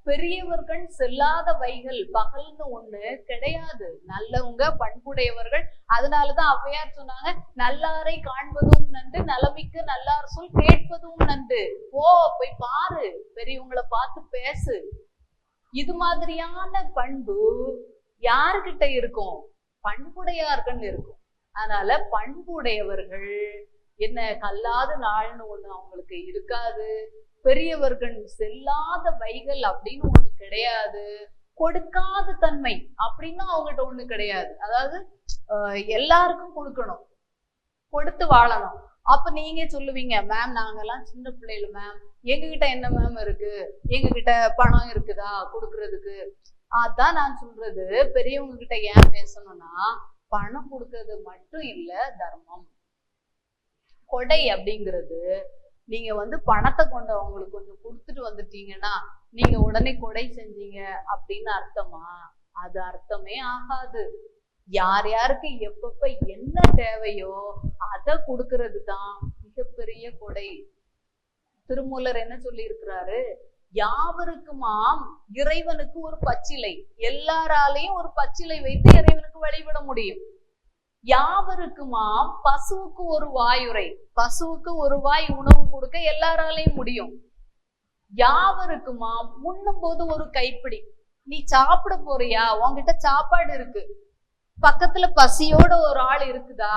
பெரியவர்கள் செல்லாத வைகள் பகல்னு ஒண்ணு கிடையாது. நல்லவங்க, பண்புடையவர்கள். அதனாலதான் ஔவையார் சொன்னாங்க, நல்லாரை காண்பதும் நன்று, நலமிக்க நல்லார் சொல் கேட்பதும் நன்று. போய் பாரு, பெரியவங்களை பார்த்து பேசு. இது மாதிரியான பண்பு யாருக்கிட்ட இருக்கும்? பண்புடையார்கள் இருக்கும். அதனால பண்புடையவர்கள் என்ன, கல்லாத நாள்னு ஒண்ணு அவங்களுக்கு இருக்காது. பெரியவர்கள் செல்லாத வைகள் அப்படின்னு ஒண்ணு கிடையாது. கொடுக்காத தன்மை அப்படின்னு அவங்ககிட்ட ஒண்ணு கிடையாது. அதாவது எல்லாருக்கும் கொடுக்கணும், கொடுத்து வாழணும். அப்ப நீங்க சொல்லுவீங்க, மேம் நாங்கெல்லாம் சின்ன பிள்ளைகள் மேம், எங்ககிட்ட என்ன மேம் இருக்கு, எங்ககிட்ட பணம் இருக்குதா கொடுக்கறதுக்கு? அதான் நான் சொல்றது, பெரியவங்க கிட்ட ஏன் பேசணும்னா, பணம் கொடுக்கறது மட்டும் இல்ல தர்மம். கொடை அப்படிங்கிறது, நீங்க பணத்தை கொண்டு அவங்களுக்கு கொஞ்சம் கொடுத்துட்டு வந்துட்டீங்கன்னா நீங்க உடனே கொடை செஞ்சீங்க அப்படின்னு அர்த்தமா? அது அர்த்தமே ஆகாது. யார் யாருக்கு எப்பப்ப என்ன தேவையோ அதை கொடுக்கறது தான் மிகப்பெரிய கொடை. திருமூலர் என்ன சொல்லி இருக்கிறாரு? யாவருக்குமாம் இறைவனுக்கு ஒரு பச்சிலை. எல்லாராலையும் ஒரு பச்சிலை வைத்து இறைவனுக்கு வழிபட முடியும். யாவருக்குமாம் பசுவுக்கு ஒரு வாயுரை. பசுவுக்கு ஒரு வாய் உணவு கொடுக்க எல்லாராலையும் முடியும். யாவருக்குமாம் உண்ணும் போது ஒரு கைப்பிடி. நீ சாப்பிட போறியா, உன்கிட்ட சாப்பாடு இருக்கு, பக்கத்துல பசியோட ஒரு ஆள் இருக்குதா,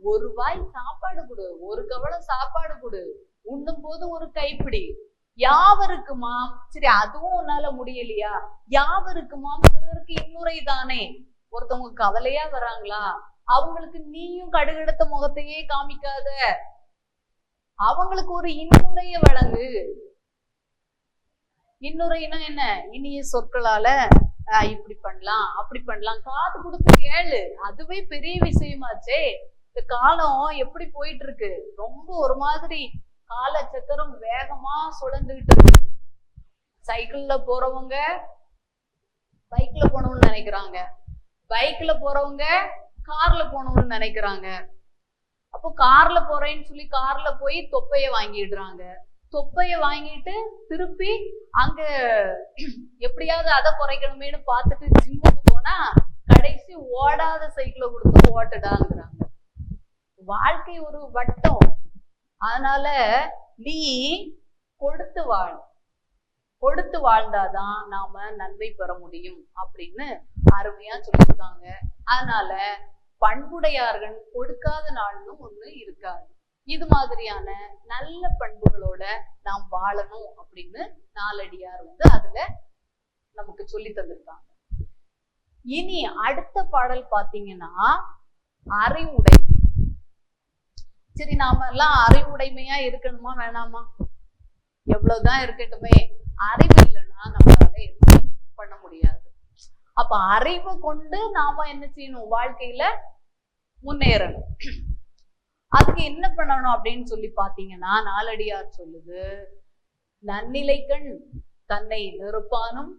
ஒரு வாய் சாப்பாடு கொடு, ஒரு கவளம் சாப்பாடு கொடு, உண்ணும் போது ஒரு கைப்பிடி. யாவருக்குமாம், சரி அதுவும் உன்னால முடியலையா, யாவருக்குமாம் பிறருக்கு இன்னுரை தானே. ஒருத்தவங்க கவலையா வராங்களா, அவங்களுக்கு நீயும் கடுகெடுத்த முகத்தையே காமிக்காத, அவங்களுக்கு ஒரு இன்னுரைய வழங்கு. இன்னுரைனா என்ன, இனிய சொற்களால இப்படி பண்ணலாம் அப்படி பண்ணலாம் காது கொடுத்து கேளு, அதுவே பெரிய விஷயமாச்சே. இந்த காலம் எப்படி போயிட்டு இருக்கு, ரொம்ப ஒரு மாதிரி கால சக்கரம் வேகமா சுழந்துகிட்டு இருக்கு. சைக்கிள்ல போறவங்க பைக்ல போகணும்னு நினைக்கிறாங்க, பைக்ல போறவங்க கார்ல போகணும்னு நினைக்கிறாங்க. அப்போ கார்ல போறேன்னு சொல்லி கார்ல போய் தொப்பைய வாங்கிடுறாங்க, தொப்பைய வாங்கிட்டு திருப்பி அங்க எப்படியாவது அதை குறைக்கணுமேனு பார்த்துட்டு ஜிம்முக்கு போனா கடைசி ஓடாத சைக்கிளை கொடுத்து ஓட்டுடாங்கிறாங்க. வாழ்க்கை ஒரு வட்டம், அதனால நீ கொடுத்து வாழ், கொடுத்து வாழ்ந்தாதான் நாம நன்மை பெற முடியும் அப்படின்னு அருமையா சொல்லியிருக்காங்க. அதனால பண்புடையார்கள் கொடுக்காத நாள்னு ஒண்ணு இருக்காது. இது மாதிரியான நல்ல பண்புகளோட நாம் வாழணும் அப்படின்னு நாலடியார் அதுல நமக்கு சொல்லி தந்திருக்காங்க. இனி அடுத்த பாடல் பாத்தீங்கன்னா அறிவுடைமை. சரி, நாம எல்லாம் அறிவுடைமையா இருக்கணுமா வேணாமா? எவ்வளவுதான் இருக்கட்டுமே, அறிவு இல்லைன்னா நம்மளால எதுவும் பண்ண முடியாது. அப்ப அறிவு கொண்டு நாம என்ன செய்யணும், வாழ்க்கையில முன்னேறணும். அதுக்கு என்ன பண்ணணும் அப்படின்னு சொல்லி பாத்தீங்கன்னா நாலடியார் சொல்லுது, நன்னிலைக்கண் தன்னை நிறுப்பானும்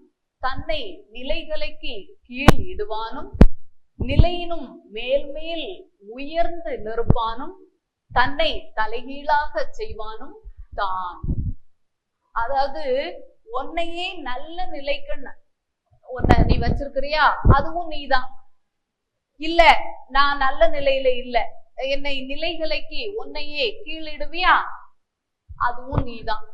தன்னை நிலைகளுக்கு கீழ் இடுவானும் நிலையினும் மேல் மேல் உயர்ந்து நிறுப்பானும் தன்னை தலைகீழாக செய்வானும் தான். அதாவது உன்னையே நல்ல நிலைக்கண் உன்னை நீ வச்சிருக்கிறியா, அதுவும் நீதான். இல்ல நான் நல்ல நிலையில இல்ல, என்னை நிலைகளுக்கு உன்னையே கீழிடுவியா, அதுவும் நீதான்.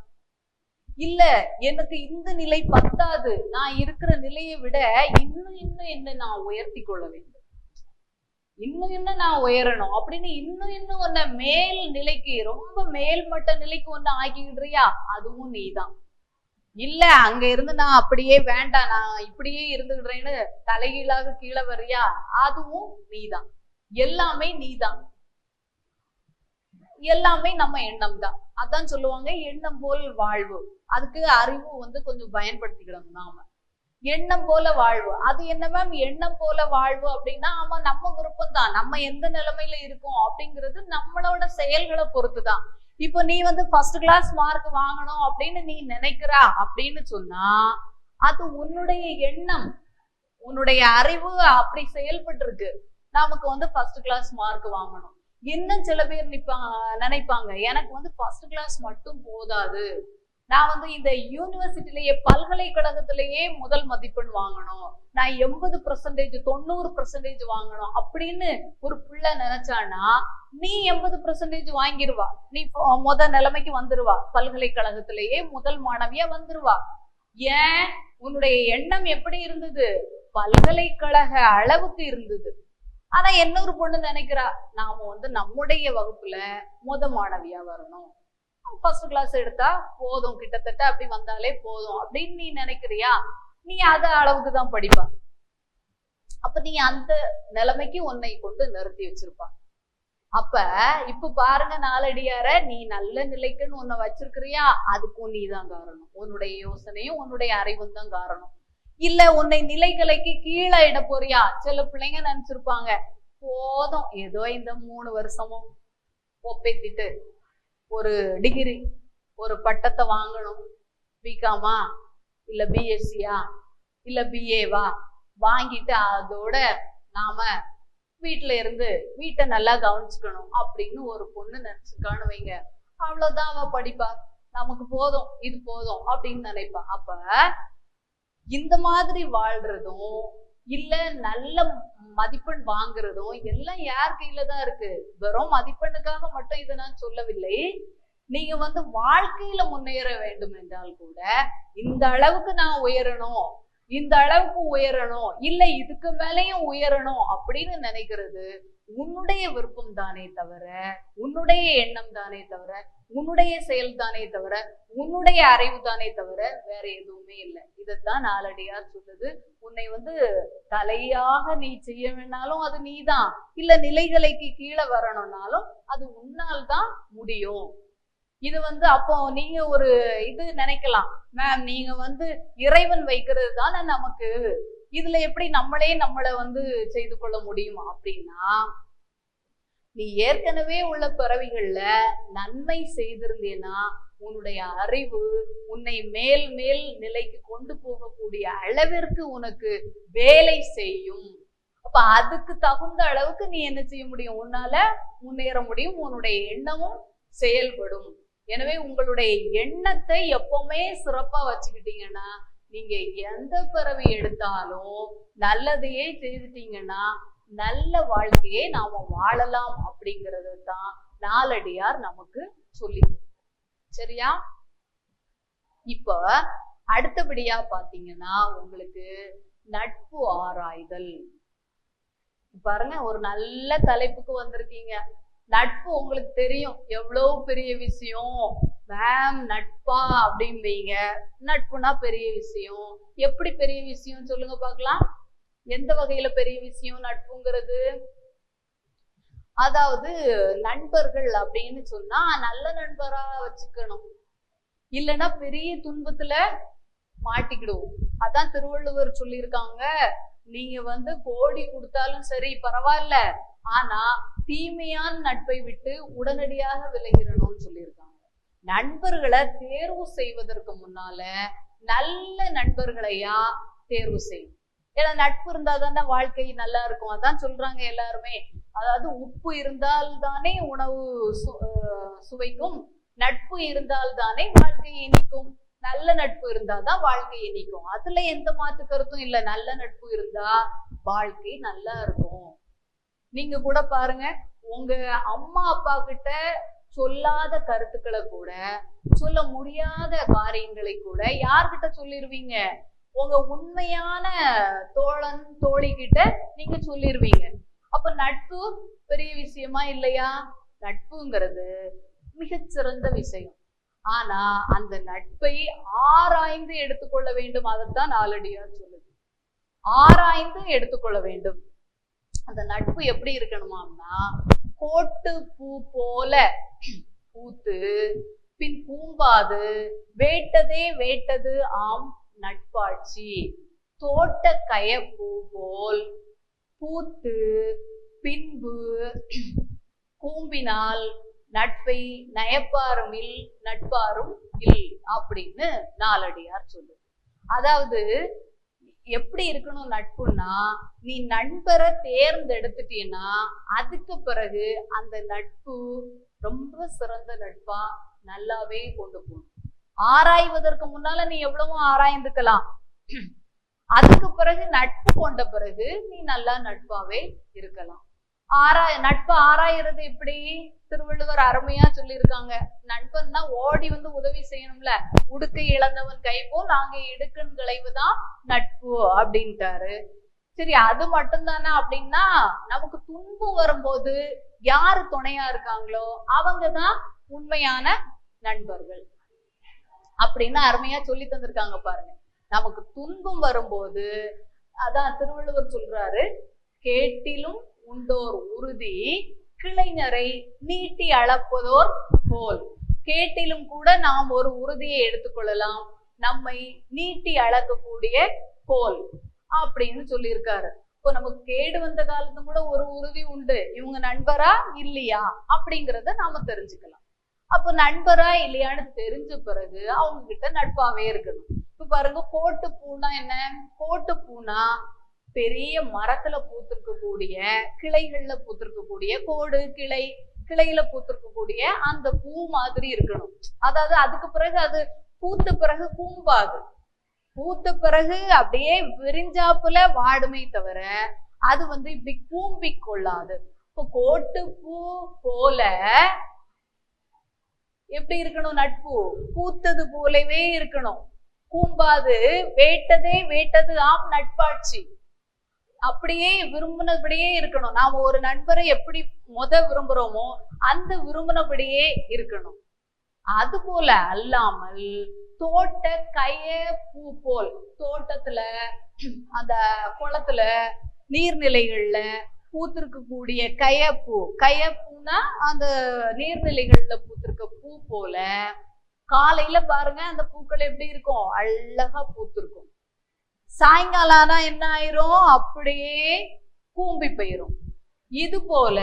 இல்ல எனக்கு இந்த நிலை பத்தாது, நான் இருக்கிற நிலையை விட இன்னும் இன்னும் என்ன நான் உயர்த்தி கொள்ள வேண்டும், இன்னும் இன்னும் நான் உயரணும் அப்படின்னு இன்னும் உன்னை மேல் நிலைக்கு, ரொம்ப மேல்மட்ட நிலைக்கு ஒன்னு ஆக்கிடுறியா, அதுவும் நீதான். இல்ல அங்க இருந்து நான் அப்படியே வேண்டாம், நான் இப்படியே இருந்துடுறேன்னு தலைகீழாக கீழே வர்றியா, அதுவும் நீதான். எல்லாமே நீதான், எல்லாமே நம்ம எண்ணம் தான். அதான் சொல்லுவாங்க எண்ணம் போல் வாழ்வு. அதுக்கு அறிவு கொஞ்சம் பயன்படுத்திக்கிடணும். நாம எண்ணம் போல வாழ்வு, அது என்ன மேம் எண்ணம் போல வாழ்வு அப்படின்னா, ஆமா நம்ம விருப்பம் தான், நம்ம எந்த நிலைமையில இருக்கோம் அப்படிங்கிறது நம்மளோட செயல்களை பொறுத்துதான். இப்போ நீ ஃபர்ஸ்ட் கிளாஸ் மார்க் வாங்கணும் அப்படின்னு நீ நினைக்கிறா அப்படின்னு சொன்னா அது உன்னுடைய எண்ணம், உன்னுடைய அறிவு அப்படி செயல்பட்டு இருக்கு. நமக்கு ஃபர்ஸ்ட் கிளாஸ் மார்க் வாங்கணும். இன்னும் சில பேர் நினைப்பாங்க எனக்கு ஃபர்ஸ்ட் கிளாஸ் மட்டும் போதாது, நான் இந்த யூனிவர்சிட்டிலேயே பல்கலைக்கழகத்திலேயே முதல் மதிப்பெண் வாங்கணும், நான் 80% 90% வாங்கணும் அப்படின்னு ஒரு பிள்ளை நினைச்சானா நீ 80% வாங்கிருவா, நீ நிலைமைக்கு வந்துருவா, பல்கலைக்கழகத்திலேயே முதல் மாணவியா வந்துருவா. ஏன், உன்னுடைய எண்ணம் எப்படி இருந்தது, பல்கலைக்கழக அளவுக்கு இருந்தது. ஆனா இன்னொரு பொண்ணு நினைக்கிறா நாம நம்முடைய வகுப்புல மாணவியா வரணும், ஃபர்ஸ்ட் கிளாஸ் எடுத்தா போதும், கிட்டத்தட்ட அப்படி வந்தாலே போதும் அப்படின்னு நீ நினைக்கிறியா, நீ அத அளவுக்கு தான் படிப்பா. அப்ப நீ அந்த நிலைமைக்கு உன்னை கொண்டு நிறுத்தி வச்சிருப்பா. அப்ப இப்ப பாருங்க நாலடியார, நீ நல்ல நிலைக்குன்னு உன்னை வச்சிருக்கிறியா, அதுக்கும் நீ தான் காரணம், உன்னுடைய யோசனையும் உன்னுடைய அறிவும் தான் காரணம். இல்ல உன்னை நிலைகளுக்கு கீழே இட போறியா, சில பிள்ளைங்க நினைச்சிருப்பாங்க போதும் ஏதோ இந்த 3 வருஷமும் ஒப்பேத்திட்டு ஒரு டிகிரி ஒரு பட்டத்தை வாங்கணும், பிகாமா இல்ல பிஎஸ்சியா இல்ல பிஏவா வாங்கிட்டு அதோட நாம வீட்டுல இருந்து வீட்டை நல்லா கவனிச்சுக்கணும் அப்படின்னு ஒரு பொண்ணு நினைச்சுக்கான்னு வைங்க, அவ்வளவுதான் அவ படிப்பா, நமக்கு போதும் இது போதும் அப்படின்னு நினைப்பா. அப்ப இந்த மாதிரி வாழ்றதும் இல்ல நல்ல மதிப்பெண் வாங்குறதும் எல்லாம் யார் கையில தான் இருக்கு. வெறும் மதிப்பெண்ணுக்காக மட்டும் இதை நான் சொல்லவில்லை. நீங்க வாழ்க்கையில முன்னேற வேண்டும் என்றால் கூட இந்த அளவுக்கு நான் உயரணும், இந்த அளவுக்கு உயரணும், இல்ல இதுக்கு மேலேயும் உயரணும் அப்படின்னு நினைக்கிறது உன்னுடைய விருப்பம் தானே தவிர, உன்னுடைய எண்ணம் தானே தவிர, உன்னுடைய செயல் தானே தவிர, உன்னுடைய அறிவு தானே தவிர வேற எதுவுமே இல்லை. இதைத்தான் நாலடியார் சொல்லுது. உன்னை தலையாக நீ செய்ய வேணாலும் அது நீதான், இல்ல நிலைகளுக்கு கீழே வரணும்னாலும் அது உன்னால் தான் முடியும். இது அப்போ நீங்க ஒரு இது நினைக்கலாம், மேம் நீங்க இறைவன் வைக்கிறது தானே நமக்கு, இதுல எப்படி நம்மளே நம்மளை செய்து கொள்ள முடியுமா அப்படின்னா, நீ ஏற்கனவே உள்ள பிறவிகள்ல நன்மை செய்திருந்தேன்னா உன்னுடைய அறிவு உன்னை மேல் மேல் நிலைக்கு கொண்டு போகக்கூடிய அளவிற்கு உனக்கு வேலை செய்யும். அப்ப அதுக்கு தகுந்த அளவுக்கு நீ என்ன செய்ய முடியும், உன்னால முன்னேற முடியும், உன்னுடைய எண்ணமும் செயல்படும். எனவே உங்களுடைய எண்ணத்தை எப்பவுமே சிறப்பா வச்சுக்கிட்டீங்கன்னா நீங்க எந்த பிறவி எடுத்தாலும் நல்லதையே செய்துட்டீங்கன்னா நல்ல வாழ்க்கையை நாம வாழலாம் அப்படிங்கிறது தான் நாலடியார் நமக்கு சொல்லி. சரியா? இப்ப அடுத்தபடியா பாத்தீங்கன்னா உங்களுக்கு நட்பு ஆராய்தல். பாருங்க, ஒரு நல்ல தலைப்புக்கு வந்திருக்கீங்க. நட்பு உங்களுக்கு தெரியும் எவ்வளவு பெரிய விஷயம். மேம் நட்பா அப்படிம்பீங்க. நட்புனா பெரிய விஷயம். எப்படி பெரிய விஷயம் சொல்லுங்க பார்க்கலாம். எந்த வகையில பெரிய விஷயம் நட்புங்கிறது? அதாவது நண்பர்கள் அப்படின்னு சொன்னா நல்ல நண்பரா வச்சுக்கணும், இல்லைன்னா பெரிய துன்பத்துல மாட்டிக்கிடுவோம். அதான் திருவள்ளுவர் சொல்லியிருக்காங்க, நீங்க கோடி கொடுத்தாலும் சரி பரவாயில்ல, ஆனா தீமையான நட்பை விட்டு உடனடியாக விலகிடணும்னு சொல்லியிருக்காங்க. நண்பர்களை தேர்வு செய்வதற்கு முன்னால நல்ல நண்பர்களையா தேர்வு செய்யும். ஏன்னா நட்பு இருந்தா தானே வாழ்க்கை நல்லா இருக்கும். அதான் சொல்றாங்க எல்லாருமே, அதாவது உப்பு இருந்தால் தானே உணவு சுவைக்கும், நட்பு இருந்தால் தானே வாழ்க்கை இனிக்கும். நல்ல நட்பு இருந்தாதான் வாழ்க்கை இனிக்கும். அதுல எந்த மாற்று கருத்தும் இல்லை. நல்ல நட்பு இருந்தா வாழ்க்கை நல்லா இருக்கும். நீங்க கூட பாருங்க, உங்க அம்மா அப்பா கிட்ட சொல்லாத கருத்துக்களை கூட, சொல்ல முடியாத காரியங்களை கூட யார்கிட்ட சொல்லிருவீங்க? உங்க உண்மையான தோழன் தோழி கிட்ட நீங்க சொல்லிருவீங்க. அப்ப நட்பு பெரிய விஷயமா இல்லையா? நட்புங்கிறது மிகச்சிறந்த விஷயம். ஆனா அந்த நட்பை ஆராய்ந்து எடுத்துக்கொள்ள வேண்டும். அதைத்தான் நாலடியார் சொல்லுது, ஆராய்ந்து எடுத்துக்கொள்ள வேண்டும். அந்த நட்பு எப்படி இருக்கணுமாம்னா, கோட்டு பூ போல பூத்து பின் பூம்பாது வேட்டதே வேட்டது ஆம் நட்பாட்சி. தோட்ட கயப்பூ போல் பூத்து பின்பு கூம்பினால் நட்பை நயப்பாருமில் நட்பாரும் இல் அப்படின்னு நாலடியார் சொல்லுது. அதாவது எப்படி இருக்கணும் நட்புன்னா, நீ நண்பரை தேர்ந்தெடுத்துட்டீன்னா அதுக்கு பிறகு அந்த நட்பு ரொம்ப சிறந்த நட்பா நல்லாவே கொண்டு போகணும். ஆராய்வதற்கு முன்னால நீ எவ்வளவோ ஆராய்ந்துக்கலாம். அதுக்கு பிறகு நட்பு கொண்ட பிறகு நீ நல்லா நட்பாவே இருக்கலாம். நட்பு ஆராயறது எப்படி? திருவள்ளுவர் அருமையா சொல்லியிருக்காங்க. நண்பன்னா ஓடி உதவி செய்யணும்ல. உடுக்கை இழந்தவன் கை போல் நாங்க இடுக்கன் விளைவுதான் நட்பு அப்படின்ட்டாரு. சரி, அது மட்டும்தானே அப்படின்னா, நமக்கு துன்பம் வரும்போது யாரு துணையா இருக்காங்களோ அவங்கதான் உண்மையான நண்பர்கள் அப்படின்னு அருமையா சொல்லி தந்திருக்காங்க. பாருங்க, நமக்கு துன்பம் வரும்போது அதான் திருவள்ளுவர் சொல்றாரு, கேட்டிலும் உண்டோர் உறுதி கிளைஞரை நீட்டி அளப்பதோர் போல். கேட்டிலும் கூட நாம் ஒரு உறுதியை எடுத்துக்கொள்ளலாம், நம்மை நீட்டி அளக்கக்கூடிய போல் அப்படின்னு சொல்லியிருக்காரு. இப்போ நமக்கு கேடு வந்த காலத்து கூட ஒரு உறுதி உண்டு, இவங்க நண்பரா இல்லையா அப்படிங்கிறத நாம தெரிஞ்சுக்கலாம். அப்போ நண்பரா இல்லையான்னு தெரிஞ்ச பிறகு அவங்க கிட்ட நட்பாவே இருக்கணும். இப்ப பாருங்க, கோட்டு பூனா என்ன? கோட்டு பூனா பெரிய மரத்துல பூத்திருக்கக்கூடிய, கிளைகள்ல பூத்திருக்கக்கூடிய, கோடு கிளை கிளையில பூத்திருக்கக்கூடிய அந்த பூ மாதிரி இருக்கணும். அதாவது அதுக்கு பிறகு அது பூத்த பிறகு கூம்பாது. பூத்த பிறகு அப்படியே விரிஞ்சாப்புல வாடுமே தவிர அது இப்படி கூம்பிக் கொள்ளாது. இப்போ கோட்டு பூ போல எப்படி இருக்கணும் நட்பு? பூத்தது போலவே இருக்கணும். கூம்பாது வேட்டதே வேட்டது ஆம் நட்பாட்சி. அப்படியே விரும்பினபடியே இருக்கணும். நாம ஒரு நண்பரை எப்படி விரும்புறோமோ அந்த விரும்பினபடியே இருக்கணும். அது போல அல்லாமல் தோட்ட கைய பூ போல், தோட்டத்துல அந்த குளத்துல நீர்நிலைகள்ல பூத்திருக்கக்கூடிய கயப்பூனா அந்த நீர்நிலைகள்ல பூத்திருக்க பூ போல காலையில பாருங்க அந்த பூக்கள் எப்படி இருக்கும், அழகா பூத்திருக்கும். சாயங்காலம் ஆனா என்ன ஆயிரும், அப்படியே கூம்பி போயிரும். இது போல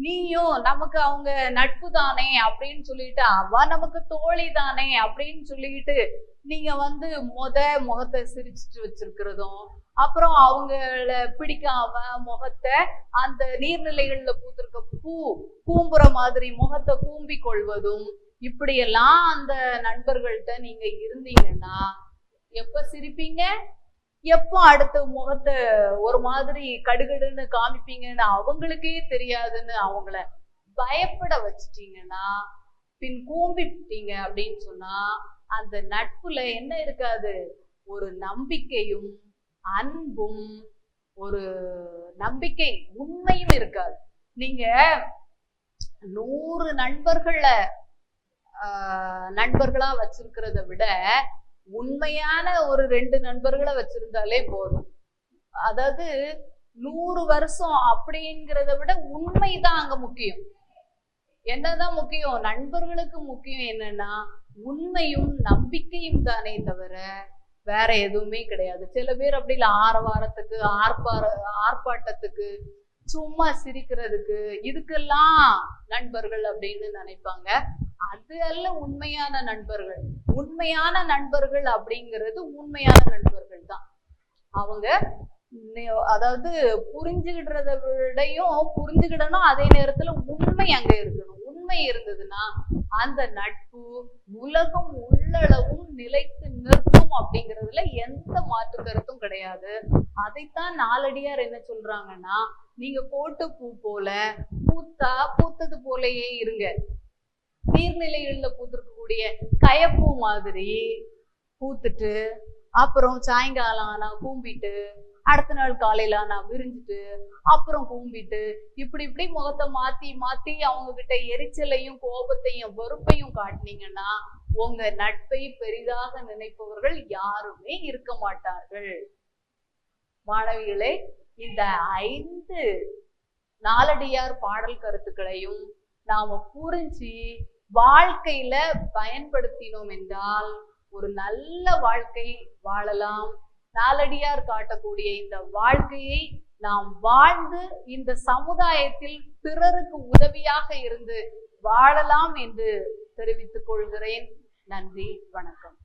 நீயும் நமக்கு அவங்க நட்பு தானே அப்படின்னு சொல்லிட்டு, அவ நமக்கு தோழி தானே அப்படின்னு சொல்லிட்டு நீங்க முகத்தை சிரிச்சுட்டு வச்சிருக்கிறதும், அப்புறம் அவங்கள பிடிக்காம முகத்தை அந்த நீர்நிலைகள்ல பூத்திருக்க கூம்புற மாதிரி முகத்தை கூம்பி கொள்வதும், இப்படியெல்லாம் அந்த நண்பர்கள்ட்ட நீங்க இருந்தீங்கன்னா எப்ப சிரிப்பீங்க, எப்போ அடுத்த முகத்தை ஒரு மாதிரி கடுகடுன்னு காமிப்பீங்கன்னு அவங்களுக்கே தெரியாதுன்னு அவங்கள பயப்பட வச்சுட்டீங்கன்னா, பின் கூம்பிட்டீங்க அப்படின்னு சொன்னா அந்த நட்புல என்ன இருக்காது, ஒரு நம்பிக்கையும் அன்பும் ஒரு நம்பிக்கை உண்மையும் இருக்காது. நீங்க 100 நண்பர்களா வச்சிருக்கிறத விட உண்மையான ஒரு 2 நண்பர்களை வச்சிருந்தாலே போதும். அதாவது 100 வருஷம் அப்படிங்கிறத விட உண்மைதான் அங்க முக்கியம். என்னதான் முக்கியம், நண்பர்களுக்கு முக்கியம் என்னன்னா உண்மையும் நம்பிக்கையும் தானே தவிர வேற எதுவுமே கிடையாது. சில பேர் அப்படி இல்லை, ஆரவாரத்துக்கு ஆர்ப்பாட்டத்துக்கு சும்மா சிரிக்கிறதுக்கு இதுக்கெல்லாம் நண்பர்கள் அப்படின்னு நினைப்பாங்க. அது அல்ல உண்மையான நண்பர்கள். உண்மையான நண்பர்கள் அப்படிங்கிறது உண்மையான நண்பர்கள் தான். அவங்க அதாவது புரிஞ்சுக்கிடுறத விடையும் புரிஞ்சுக்கிடணும், அதே நேரத்துல உண்மை அங்க இருக்கணும். உண்மை இருந்ததுன்னா அந்த நட்பு உலகம் உள்ளளவும் நிலைத்து நிற்கும் அப்படிங்கிறதுல எந்த மாற்று கருத்தும் கிடையாது. அதைத்தான் நாலடியார் என்ன சொல்றாங்கன்னா, நீங்க போட்ட பூ போல பூத்தது போலயே இருங்க. நீர்நிலைகள்ல பூத்திருக்கக்கூடிய கயப்பூ மாதிரி பூத்துட்டு அப்புறம் சாயங்காலம் ஆனா கூம்பிட்டு அடுத்த நாள் காலையில ஆனா விரிஞ்சிட்டு அப்புறம் கூம்பிட்டு இப்படி முகத்தை மாத்தி மாத்தி அவங்க கிட்ட எரிச்சலையும் கோபத்தையும் வெறுப்பையும் காட்டினீங்கன்னா உங்க நட்பை பெரிதாக நினைப்பவர்கள் யாருமே இருக்க மாட்டார்கள். மாணவிகளே, இந்த 5 நாலடியார் பாடல் கருத்துக்களையும் நாம புரிஞ்சு வாழ்க்கையில பயன்படுத்தினோம் என்றால் ஒரு நல்ல வாழ்க்கை வாழலாம். நாலடியார் காட்டக்கூடிய இந்த வாழ்க்கையை நாம் வாழ்ந்து இந்த சமுதாயத்தில் பிறருக்கு உதவியாக இருந்து வாழலாம் என்று தெரிவித்துக் கொள்கிறேன். நன்றி, வணக்கம்.